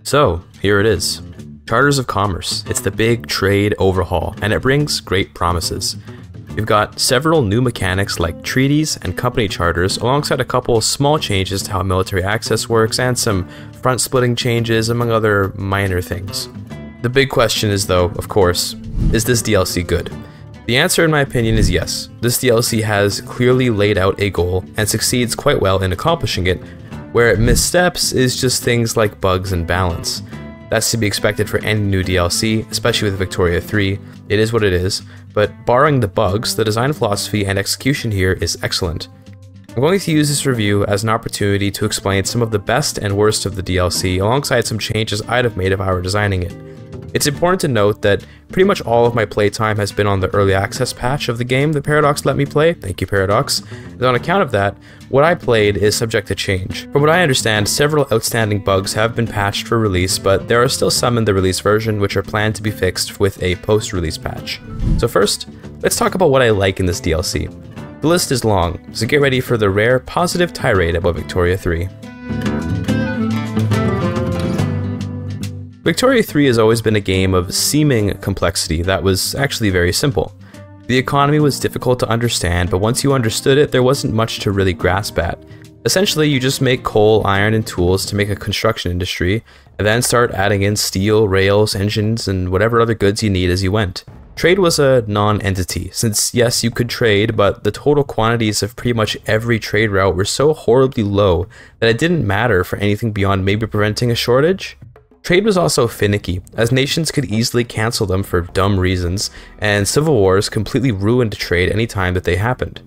So, here it is. Charters of Commerce. It's the big trade overhaul, and it brings great promises. We've got several new mechanics like treaties and company charters, alongside a couple small changes to how military access works and some front-splitting changes, among other minor things. The big question is though, of course, is this DLC good? The answer in my opinion is yes. This DLC has clearly laid out a goal and succeeds quite well in accomplishing it. Where it missteps is just things like bugs and balance. That's to be expected for any new DLC, especially with Victoria 3. It is what it is, but barring the bugs, the design philosophy and execution here is excellent. I'm going to use this review as an opportunity to explain some of the best and worst of the DLC alongside some changes I'd have made if I were designing it. It's important to note that pretty much all of my playtime has been on the early access patch of the game that Paradox let me play. Thank you, Paradox. And on account of that, what I played is subject to change. From what I understand, several outstanding bugs have been patched for release, but there are still some in the release version which are planned to be fixed with a post-release patch. So first, let's talk about what I like in this DLC. The list is long, so get ready for the rare positive tirade about Victoria 3. Victoria 3 has always been a game of seeming complexity that was actually very simple. The economy was difficult to understand, but once you understood it, there wasn't much to really grasp at. Essentially, you just make coal, iron, and tools to make a construction industry, and then start adding in steel, rails, engines, and whatever other goods you need as you went. Trade was a non-entity, since yes, you could trade, but the total quantities of pretty much every trade route were so horribly low that it didn't matter for anything beyond maybe preventing a shortage. Trade was also finicky, as nations could easily cancel them for dumb reasons, and civil wars completely ruined trade anytime that they happened.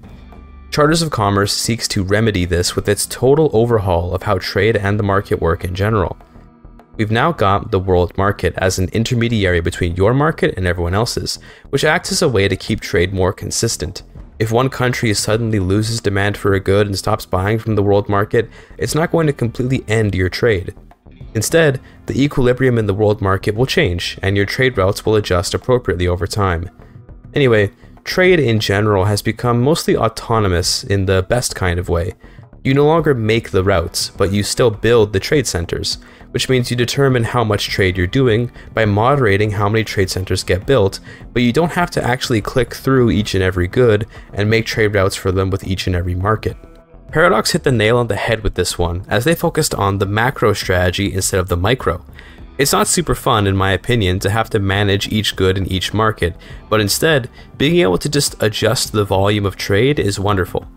Charters of Commerce seeks to remedy this with its total overhaul of how trade and the market work in general. We've now got the world market as an intermediary between your market and everyone else's, which acts as a way to keep trade more consistent. If one country suddenly loses demand for a good and stops buying from the world market, it's not going to completely end your trade. Instead, the equilibrium in the world market will change, and your trade routes will adjust appropriately over time. Anyway, trade in general has become mostly autonomous in the best kind of way. You no longer make the routes, but you still build the trade centers, which means you determine how much trade you're doing by moderating how many trade centers get built, but you don't have to actually click through each and every good and make trade routes for them with each and every market. Paradox hit the nail on the head with this one, as they focused on the macro strategy instead of the micro. It's not super fun, in my opinion, to have to manage each good in each market, but instead, being able to just adjust the volume of trade is wonderful.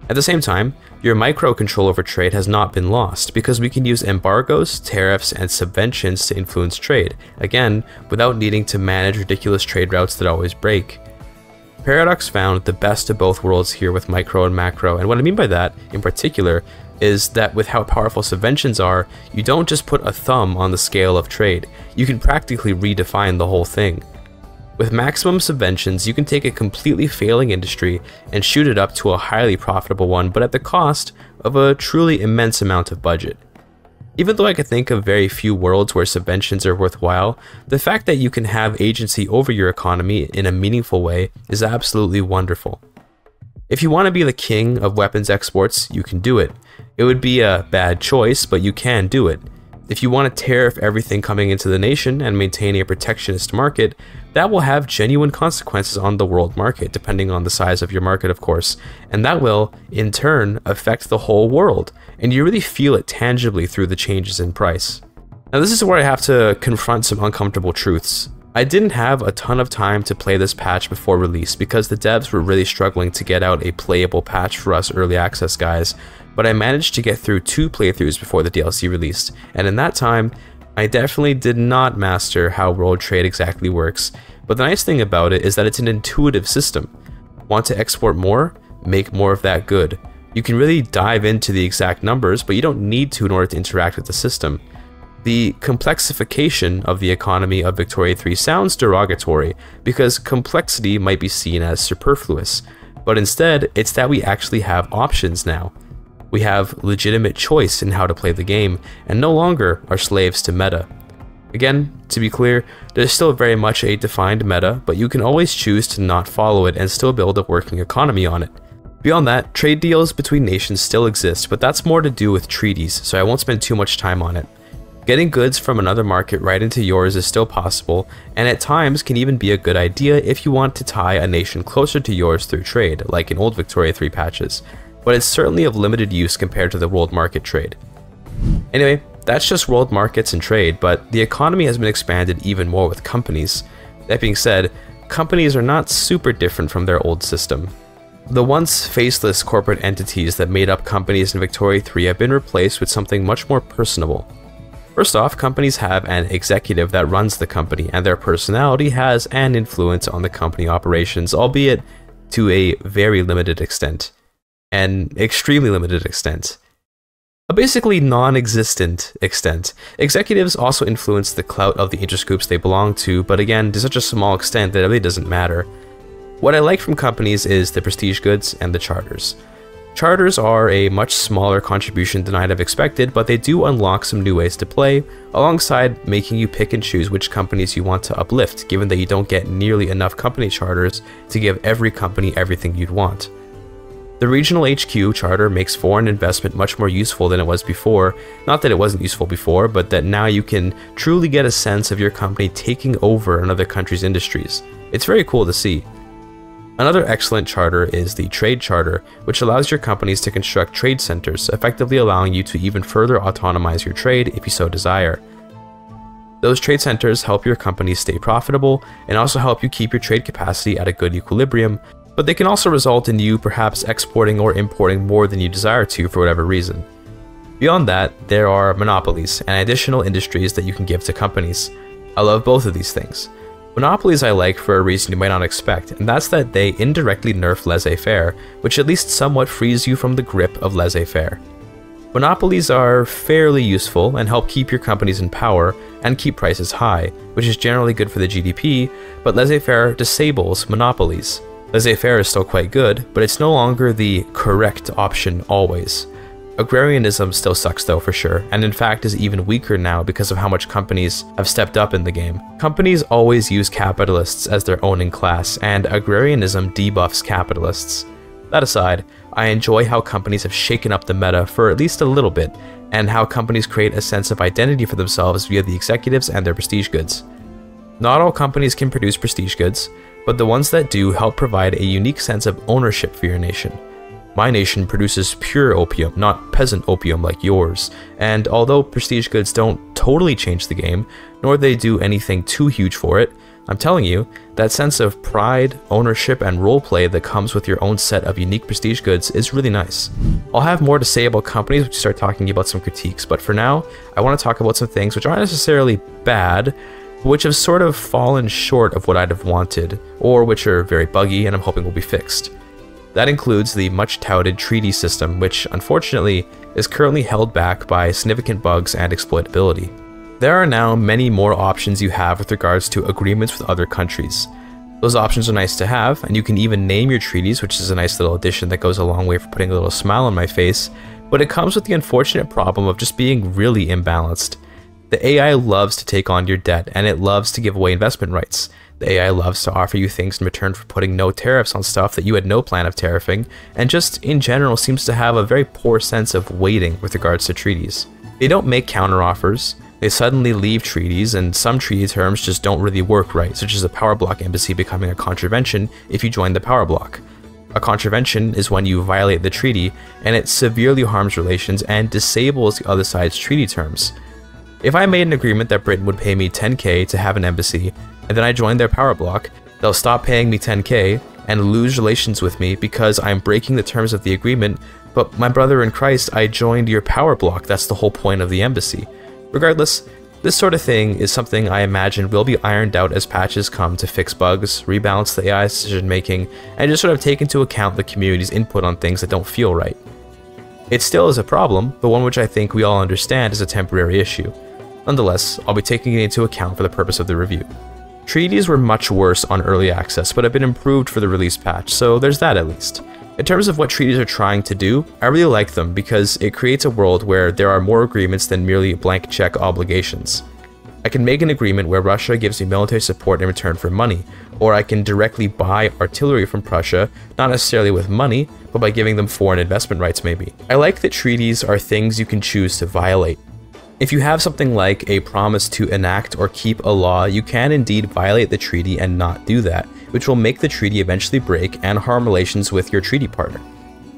At the same time, your micro control over trade has not been lost, because we can use embargoes, tariffs, and subventions to influence trade, again, without needing to manage ridiculous trade routes that always break. Paradox found the best of both worlds here with micro and macro, and what I mean by that, in particular, is that with how powerful subventions are, you don't just put a thumb on the scale of trade, you can practically redefine the whole thing. With maximum subventions, you can take a completely failing industry and shoot it up to a highly profitable one, but at the cost of a truly immense amount of budget. Even though I could think of very few worlds where subventions are worthwhile, the fact that you can have agency over your economy in a meaningful way is absolutely wonderful. If you want to be the king of weapons exports, you can do it. It would be a bad choice, but you can do it. If you want to tariff everything coming into the nation and maintain a protectionist market, that will have genuine consequences on the world market, depending on the size of your market, of course, and that will, in turn, affect the whole world, and you really feel it tangibly through the changes in price. Now this is where I have to confront some uncomfortable truths. I didn't have a ton of time to play this patch before release because the devs were really struggling to get out a playable patch for us early access guys, but I managed to get through 2 playthroughs before the DLC released, and in that time, I definitely did not master how world trade exactly works, but the nice thing about it is that it's an intuitive system. Want to export more? Make more of that good. You can really dive into the exact numbers, but you don't need to in order to interact with the system. The complexification of the economy of Victoria 3 sounds derogatory, because complexity might be seen as superfluous, but instead, it's that we actually have options now. We have legitimate choice in how to play the game, and no longer are slaves to meta. Again, to be clear, there's still very much a defined meta, but you can always choose to not follow it and still build a working economy on it. Beyond that, trade deals between nations still exist, but that's more to do with treaties, so I won't spend too much time on it. Getting goods from another market right into yours is still possible, and at times can even be a good idea if you want to tie a nation closer to yours through trade, like in old Victoria 3 patches, but it's certainly of limited use compared to the world market trade. Anyway, that's just world markets and trade, but the economy has been expanded even more with companies. That being said, companies are not super different from their old system. The once faceless corporate entities that made up companies in Victoria 3 have been replaced with something much more personable. First off, companies have an executive that runs the company, and their personality has an influence on the company operations, albeit to a very limited extent. An extremely limited extent. A basically non-existent extent. Executives also influence the clout of the interest groups they belong to, but again, to such a small extent that it really doesn't matter. What I like from companies is the prestige goods and the charters. Charters are a much smaller contribution than I'd have expected, but they do unlock some new ways to play, alongside making you pick and choose which companies you want to uplift, given that you don't get nearly enough company charters to give every company everything you'd want. The regional HQ charter makes foreign investment much more useful than it was before, not that it wasn't useful before, but that now you can truly get a sense of your company taking over another country's industries. It's very cool to see. Another excellent charter is the Trade Charter, which allows your companies to construct trade centers, effectively allowing you to even further autonomize your trade if you so desire. Those trade centers help your companies stay profitable and also help you keep your trade capacity at a good equilibrium, but they can also result in you perhaps exporting or importing more than you desire to for whatever reason. Beyond that, there are monopolies and additional industries that you can give to companies. I love both of these things. Monopolies I like for a reason you might not expect, and that's that they indirectly nerf laissez-faire, which at least somewhat frees you from the grip of laissez-faire. Monopolies are fairly useful and help keep your companies in power and keep prices high, which is generally good for the GDP, but laissez-faire disables monopolies. Laissez-faire is still quite good, but it's no longer the correct option always. Agrarianism still sucks though for sure, and in fact is even weaker now because of how much companies have stepped up in the game. Companies always use capitalists as their owning class, and agrarianism debuffs capitalists. That aside, I enjoy how companies have shaken up the meta for at least a little bit, and how companies create a sense of identity for themselves via the executives and their prestige goods. Not all companies can produce prestige goods, but the ones that do help provide a unique sense of ownership for your nation. My nation produces pure opium, not peasant opium like yours, and although prestige goods don't totally change the game, nor they do anything too huge for it, I'm telling you, that sense of pride, ownership, and roleplay that comes with your own set of unique prestige goods is really nice. I'll have more to say about companies when we start talking about some critiques, but for now, I want to talk about some things which aren't necessarily bad, but which have sort of fallen short of what I'd have wanted, or which are very buggy and I'm hoping will be fixed. That includes the much-touted treaty system, which unfortunately is currently held back by significant bugs and exploitability. There are now many more options you have with regards to agreements with other countries. Those options are nice to have, and you can even name your treaties, which is a nice little addition that goes a long way for putting a little smile on my face, but it comes with the unfortunate problem of just being really imbalanced. The AI loves to take on your debt, and it loves to give away investment rights. The AI loves to offer you things in return for putting no tariffs on stuff that you had no plan of tariffing, and just in general seems to have a very poor sense of weighting with regards to treaties. They don't make counteroffers, they suddenly leave treaties, and some treaty terms just don't really work right, such as a power block embassy becoming a contravention if you join the power block. A contravention is when you violate the treaty, and it severely harms relations and disables the other side's treaty terms. If I made an agreement that Britain would pay me 10k to have an embassy, and then I joined their power block, they'll stop paying me 10k and lose relations with me because I'm breaking the terms of the agreement, but my brother in Christ, I joined your power block, that's the whole point of the embassy. Regardless, this sort of thing is something I imagine will be ironed out as patches come to fix bugs, rebalance the AI's decision making, and just sort of take into account the community's input on things that don't feel right. It still is a problem, but one which I think we all understand is a temporary issue. Nonetheless, I'll be taking it into account for the purpose of the review. Treaties were much worse on early access, but have been improved for the release patch, so there's that at least. In terms of what treaties are trying to do, I really like them because it creates a world where there are more agreements than merely blank check obligations. I can make an agreement where Russia gives me military support in return for money, or I can directly buy artillery from Prussia, not necessarily with money, but by giving them foreign investment rights maybe. I like that treaties are things you can choose to violate. If you have something like a promise to enact or keep a law, you can indeed violate the treaty and not do that, which will make the treaty eventually break and harm relations with your treaty partner.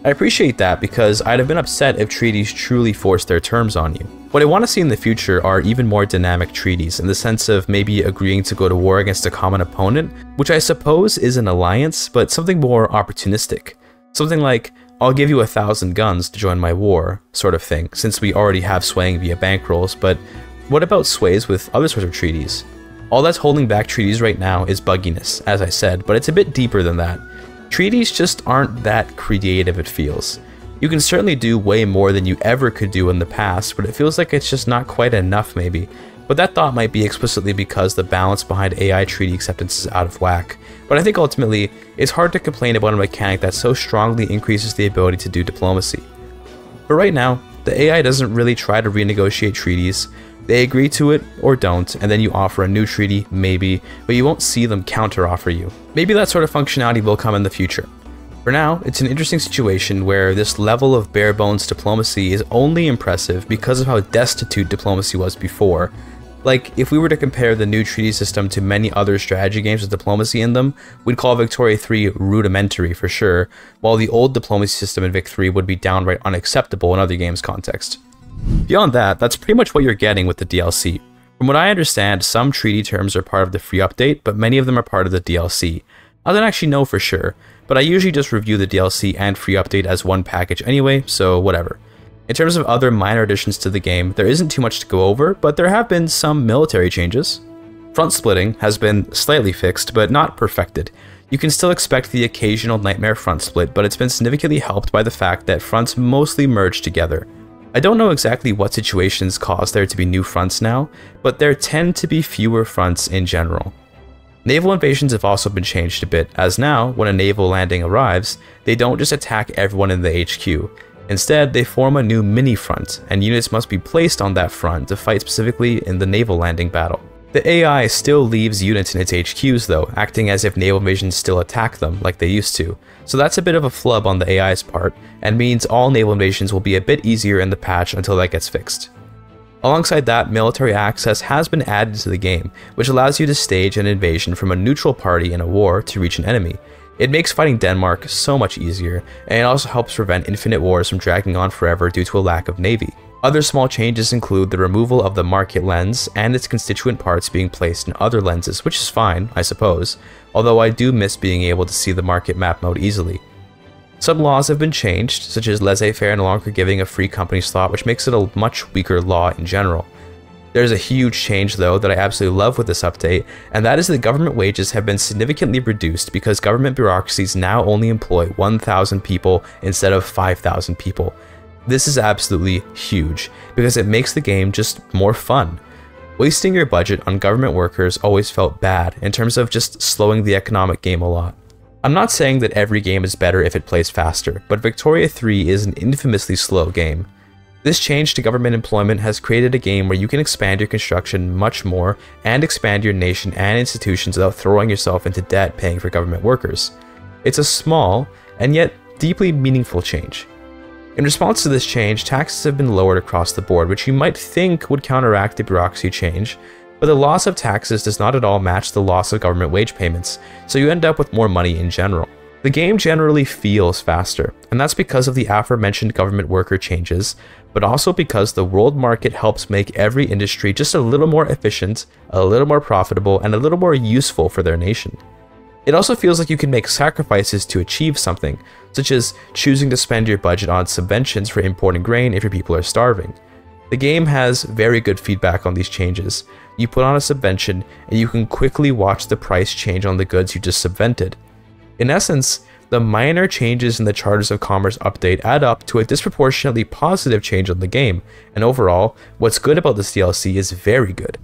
I appreciate that because I'd have been upset if treaties truly forced their terms on you. What I want to see in the future are even more dynamic treaties, in the sense of maybe agreeing to go to war against a common opponent, which I suppose is an alliance, but something more opportunistic. Something like, I'll give you 1,000 guns to join my war, sort of thing, since we already have swaying via bankrolls, but what about sways with other sorts of treaties? All that's holding back treaties right now is bugginess, as I said, but it's a bit deeper than that. Treaties just aren't that creative, it feels. You can certainly do way more than you ever could do in the past, but it feels like it's just not quite enough maybe. But that thought might be explicitly because the balance behind AI treaty acceptance is out of whack. But I think ultimately, it's hard to complain about a mechanic that so strongly increases the ability to do diplomacy. But right now, the AI doesn't really try to renegotiate treaties. They agree to it or don't, and then you offer a new treaty, maybe, but you won't see them counter-offer you. Maybe that sort of functionality will come in the future. For now, it's an interesting situation where this level of bare-bones diplomacy is only impressive because of how destitute diplomacy was before. Like, if we were to compare the new treaty system to many other strategy games with diplomacy in them, we'd call Victoria 3 rudimentary for sure, while the old diplomacy system in Vic 3 would be downright unacceptable in other games' context. Beyond that, that's pretty much what you're getting with the DLC. From what I understand, some treaty terms are part of the free update, but many of them are part of the DLC. I don't actually know for sure, but I usually just review the DLC and free update as one package anyway, so whatever. In terms of other minor additions to the game, there isn't too much to go over, but there have been some military changes. Front splitting has been slightly fixed, but not perfected. You can still expect the occasional nightmare front split, but it's been significantly helped by the fact that fronts mostly merge together. I don't know exactly what situations cause there to be new fronts now, but there tend to be fewer fronts in general. Naval invasions have also been changed a bit, as now, when a naval landing arrives, they don't just attack everyone in the HQ. Instead, they form a new mini-front, and units must be placed on that front to fight specifically in the naval landing battle. The AI still leaves units in its HQs though, acting as if naval invasions still attack them like they used to. So that's a bit of a flub on the AI's part, and means all naval invasions will be a bit easier in the patch until that gets fixed. Alongside that, military access has been added to the game, which allows you to stage an invasion from a neutral party in a war to reach an enemy. It makes fighting Denmark so much easier, and it also helps prevent infinite wars from dragging on forever due to a lack of navy. Other small changes include the removal of the market lens and its constituent parts being placed in other lenses, which is fine, I suppose, although I do miss being able to see the market map mode easily. Some laws have been changed, such as laissez-faire no longer giving a free company slot, which makes it a much weaker law in general. There's a huge change though that I absolutely love with this update, and that is that government wages have been significantly reduced because government bureaucracies now only employ 1,000 people instead of 5,000 people. This is absolutely huge, because it makes the game just more fun. Wasting your budget on government workers always felt bad in terms of just slowing the economic game a lot. I'm not saying that every game is better if it plays faster, but Victoria 3 is an infamously slow game. This change to government employment has created a game where you can expand your construction much more and expand your nation and institutions without throwing yourself into debt paying for government workers. It's a small, and yet deeply meaningful change. In response to this change, taxes have been lowered across the board, which you might think would counteract the bureaucracy change, but the loss of taxes does not at all match the loss of government wage payments, so you end up with more money in general. The game generally feels faster, and that's because of the aforementioned government worker changes, but also because the world market helps make every industry just a little more efficient, a little more profitable, and a little more useful for their nation. It also feels like you can make sacrifices to achieve something, such as choosing to spend your budget on subventions for importing grain if your people are starving. The game has very good feedback on these changes. You put on a subvention, and you can quickly watch the price change on the goods you just subvented. In essence, the minor changes in the Charters of Commerce update add up to a disproportionately positive change on the game, and overall, what's good about this DLC is very good.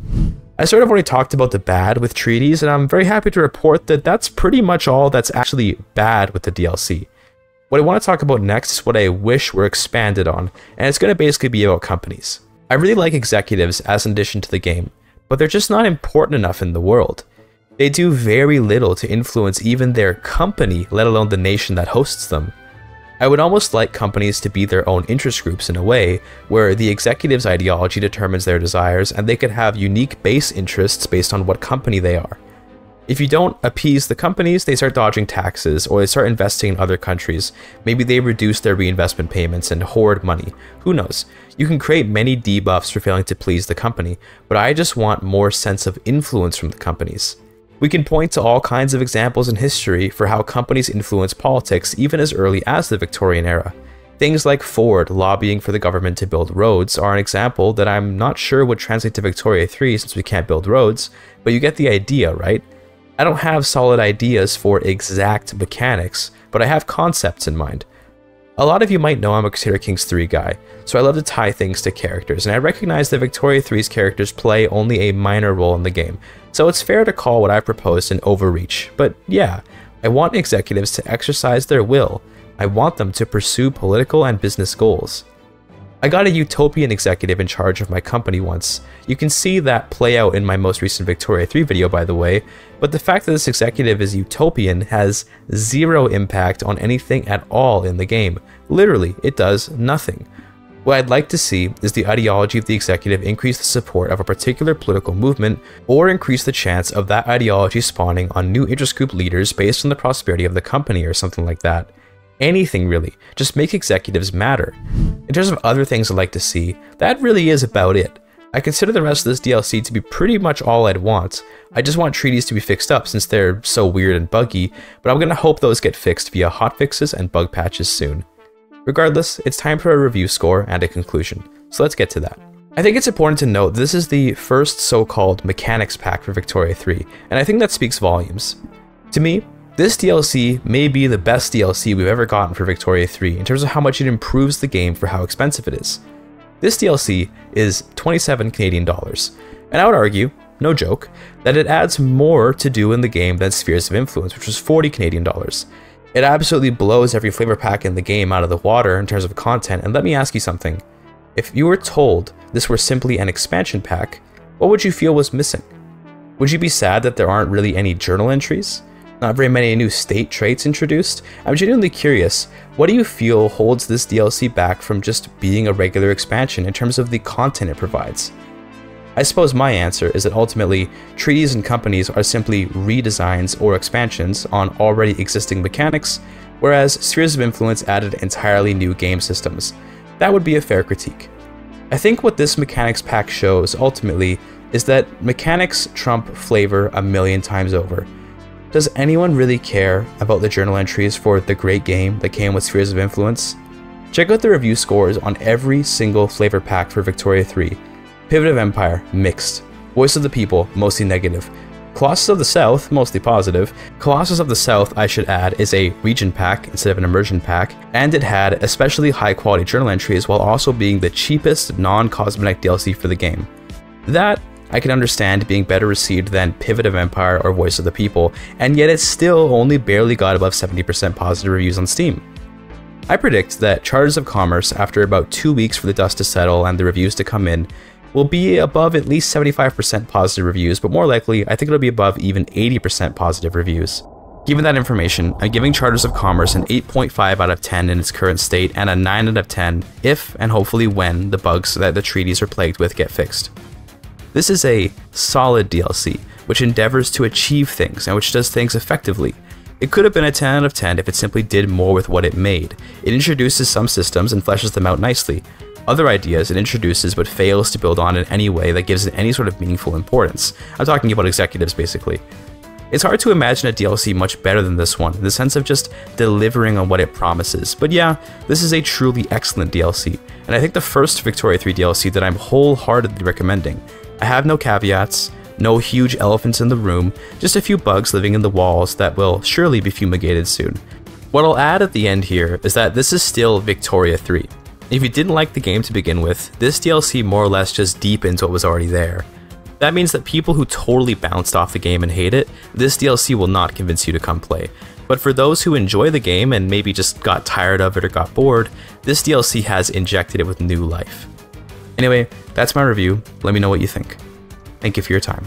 I sort of already talked about the bad with treaties, and I'm very happy to report that that's pretty much all that's actually bad with the DLC. What I want to talk about next is what I wish were expanded on, and it's going to basically be about companies. I really like executives as an addition to the game, but they're just not important enough in the world. They do very little to influence even their company, let alone the nation that hosts them. I would almost like companies to be their own interest groups in a way, where the executive's ideology determines their desires and they could have unique base interests based on what company they are. If you don't appease the companies, they start dodging taxes, or they start investing in other countries. Maybe they reduce their reinvestment payments and hoard money. Who knows? You can create many debuffs for failing to please the company, but I just want more sense of influence from the companies. We can point to all kinds of examples in history for how companies influence politics even as early as the Victorian era. Things like Ford lobbying for the government to build roads are an example that I'm not sure would translate to Victoria 3 since we can't build roads, but you get the idea, right? I don't have solid ideas for exact mechanics, but I have concepts in mind. A lot of you might know I'm a Crusader Kings 3 guy, so I love to tie things to characters, and I recognize that Victoria 3's characters play only a minor role in the game, so it's fair to call what I proposed an overreach. But yeah, I want executives to exercise their will. I want them to pursue political and business goals. I got a utopian executive in charge of my company once. You can see that play out in my most recent Victoria 3 video, by the way, but the fact that this executive is utopian has zero impact on anything at all in the game. Literally, it does nothing. What I'd like to see is the ideology of the executive increase the support of a particular political movement, or increase the chance of that ideology spawning on new interest group leaders based on the prosperity of the company or something like that. Anything really, just make executives matter. In terms of other things I'd like to see, that really is about it. I consider the rest of this DLC to be pretty much all I'd want. I just want treaties to be fixed up since they're so weird and buggy, but I'm gonna hope those get fixed via hotfixes and bug patches soon. Regardless, it's time for a review score and a conclusion, so let's get to that. I think it's important to note this is the first so-called mechanics pack for Victoria 3, and I think that speaks volumes. To me, this DLC may be the best DLC we've ever gotten for Victoria 3 in terms of how much it improves the game for how expensive it is. This DLC is 27 Canadian dollars, and I would argue, no joke, that it adds more to do in the game than Spheres of Influence, which was 40 Canadian dollars. It absolutely blows every flavor pack in the game out of the water in terms of content, and let me ask you something. If you were told this were simply an expansion pack, what would you feel was missing? Would you be sad that there aren't really any journal entries? Not very many new state traits introduced? I'm genuinely curious, what do you feel holds this DLC back from just being a regular expansion in terms of the content it provides? I suppose my answer is that ultimately, treaties and companies are simply redesigns or expansions on already existing mechanics, whereas Spheres of Influence added entirely new game systems. That would be a fair critique. I think what this mechanics pack shows, ultimately, is that mechanics trump flavor a million times over. Does anyone really care about the journal entries for the great game that came with Spheres of Influence? Check out the review scores on every single flavor pack for Victoria 3. Pivot of Empire, mixed. Voice of the People, mostly negative. Colossus of the South, mostly positive. Colossus of the South, I should add, is a region pack instead of an immersion pack, and it had especially high quality journal entries while also being the cheapest non-cosmetic DLC for the game. That I can understand being better received than Pivot of Empire or Voice of the People, and yet it still only barely got above 70% positive reviews on Steam. I predict that Charters of Commerce, after about 2 weeks for the dust to settle and the reviews to come in, will be above at least 75% positive reviews, but more likely, I think it'll be above even 80% positive reviews. Given that information, I'm giving Charters of Commerce an 8.5 out of 10 in its current state and a 9 out of 10 if and hopefully when the bugs that the treaties are plagued with get fixed. This is a solid DLC, which endeavors to achieve things and which does things effectively. It could have been a 10 out of 10 if it simply did more with what it made. It introduces some systems and fleshes them out nicely. Other ideas it introduces but fails to build on in any way that gives it any sort of meaningful importance. I'm talking about executives, basically. It's hard to imagine a DLC much better than this one, in the sense of just delivering on what it promises. But yeah, this is a truly excellent DLC, and I think the first Victoria 3 DLC that I'm wholeheartedly recommending. I have no caveats, no huge elephants in the room, just a few bugs living in the walls that will surely be fumigated soon. What I'll add at the end here is that this is still Victoria 3. If you didn't like the game to begin with, this DLC more or less just deepens what was already there. That means that people who totally bounced off the game and hate it, this DLC will not convince you to come play. But for those who enjoy the game and maybe just got tired of it or got bored, this DLC has injected it with new life. Anyway, that's my review. Let me know what you think. Thank you for your time.